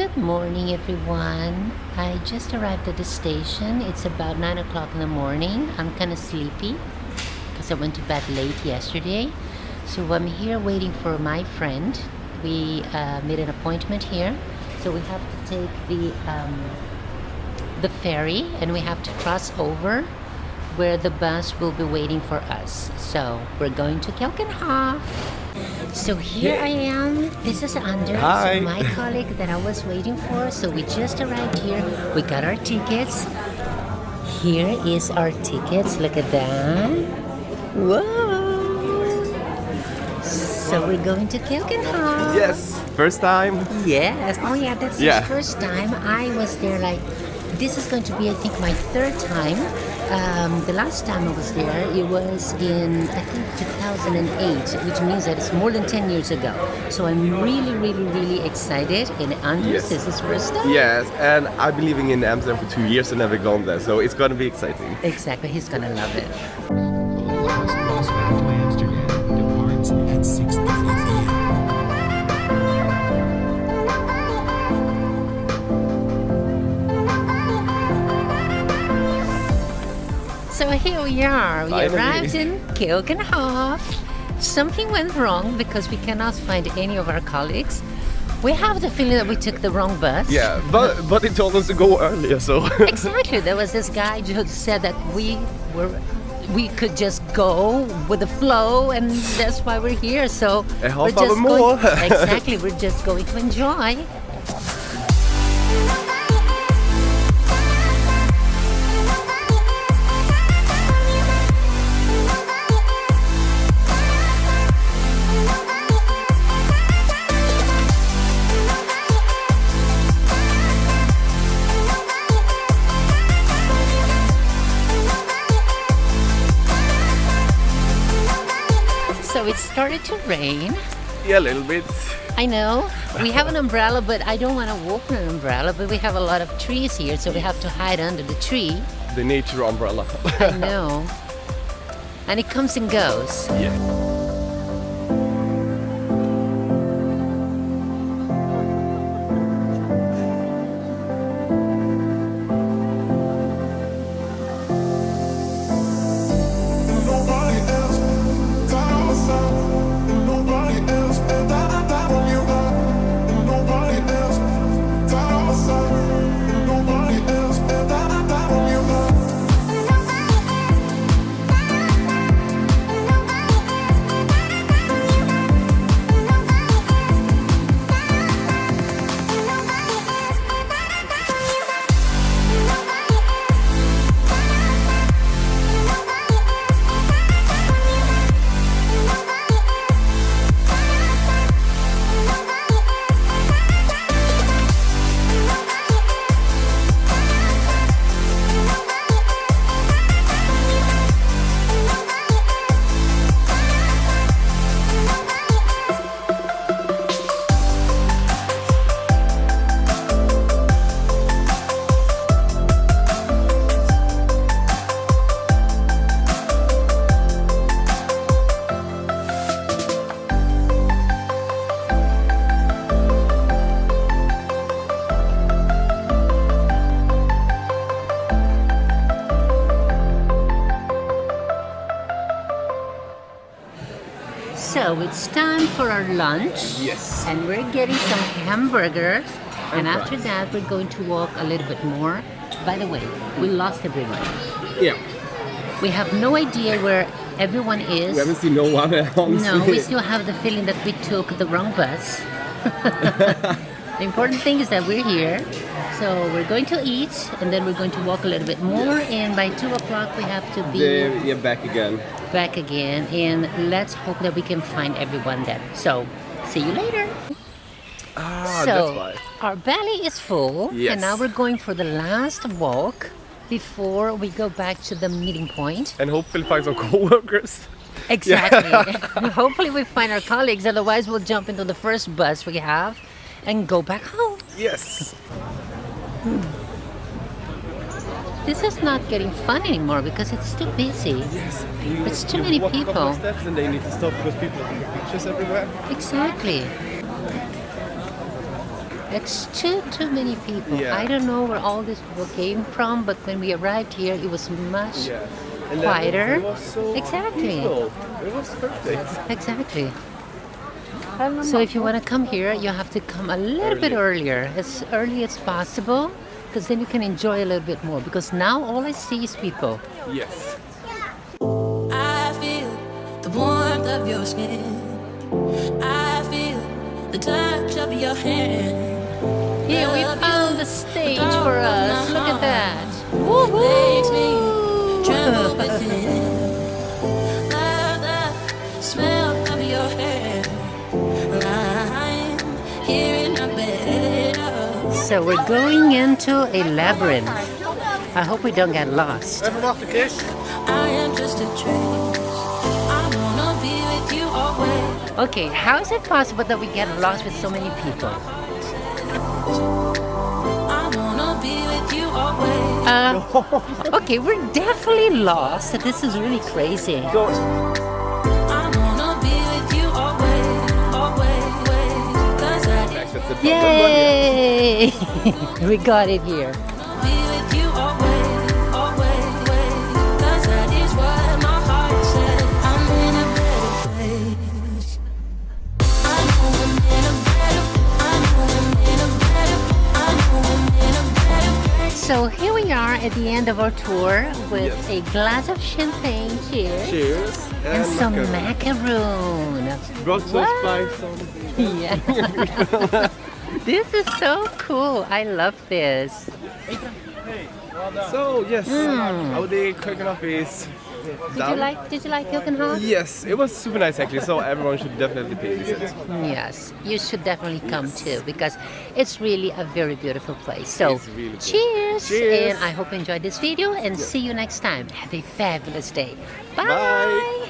Good morning, everyone. I just arrived at the station. It's about 9 o'clock in the morning. I'm kind of sleepy because I went to bed late yesterday. So I'm here waiting for my friend. We made an appointment here. So we have to take the ferry and we have to cross over where the bus will be waiting for us. So we're going to Keukenhof. So here I am. This is Anders, Hi. my colleague that I was waiting for. So we just arrived here. We got our tickets. Here is our tickets. Look at that. Whoa! So we're going to Keukenhof. Yes, first time. Yes. Oh yeah, that's his first time. I was there this is going to be, I think, my third time. The last time I was there, it was in, I think, 2008, which means that it's more than 10 years ago. So I'm really excited. And Anders, this is first time. Yes, and I've been living in Amsterdam for 2 years and never gone there, so it's gonna be exciting. Exactly, he's gonna love it. Last back to Amsterdam departs at 6:30 p.m. So here we are. We Finally. arrived in Keukenhof. Something went wrong because we cannot find any of our colleagues. We have the feeling that we took the wrong bus. Yeah, but it told us to go earlier, so. Exactly. There was this guy who said that we could just go with the flow, and that's why we're here. So A half we're hour just more. Exactly. We're just going to enjoy. So it started to rain. Yeah, a little bit. I know. We have an umbrella, but I don't want to walk on an umbrella. But we have a lot of trees here, so we have to hide under the tree. The nature umbrella. I know. And it comes and goes. Yeah. So it's time for our lunch. Yes. And we're getting some hamburgers. And And after fries. that, we're going to walk a little bit more. By the way, we lost everyone. Yeah. We have no idea where everyone is. We haven't seen no one else. No, we still have the feeling that we took the wrong bus. The important thing is that we're here. So we're going to eat and then we're going to walk a little bit more. And by 2 o'clock, we have to be Yeah, back again. back again. And let's hope that we can find everyone then. So see you later. Ah, So that's why. our belly is full. Yes. And now we're going for the last walk before we go back to the meeting point. And hopefully find some co-workers. Exactly. Hopefully we find our colleagues, otherwise we'll jump into the first bus we have and go back home. Yes. This is not getting fun anymore because it's too busy. Yes. It's too many walk a couple people. of steps and they need to stop because people are taking pictures everywhere. Exactly. It's too many people. Yeah. I don't know where all these people came from, but when we arrived here, it was much Yeah. And quieter. it was so Exactly. peaceful. It was perfect. Exactly. So if you want to come here, you have to come a little bit earlier, as early as possible, because then you can enjoy a little bit more. Because now all I see is people. Yes. I feel the warmth of your skin. I feel the touch of your hand. Here we found the stage for us. Look at that. Makes me tremble Woohoo! within. Love the smell of your hair. I'm here in a bed. So we're going into a labyrinth. I hope we don't get lost. I am just a trace. I wanna be with you always. Okay, how is it possible that we get lost with so many people? I wanna be with you always. Okay, we're definitely lost. This is really crazy. I wanna be with you always, always, always. 'Cause I That's the problem. Yay! We got it here. be with you always, always, always. 'Cause that is what my heart said. I'm in a better place. I know I'm in a better, I know I'm in a better, I know I'm in a better place. So here we are at the end of our tour with a glass of champagne. Cheers. Cheers. And some macaron. macaroon. Brought to us by some. Yeah. This is so cool. I love this. So yes, our day Keukenhof is done. Did you like Keukenhof? Yes, it was super nice actually. So everyone should definitely pay a visit. Yes, you should definitely come too because it's really a very beautiful place. So, It's really cool. cheers! Cheers. And I hope you enjoyed this video and see you next time. Have a fabulous day. Bye. Bye.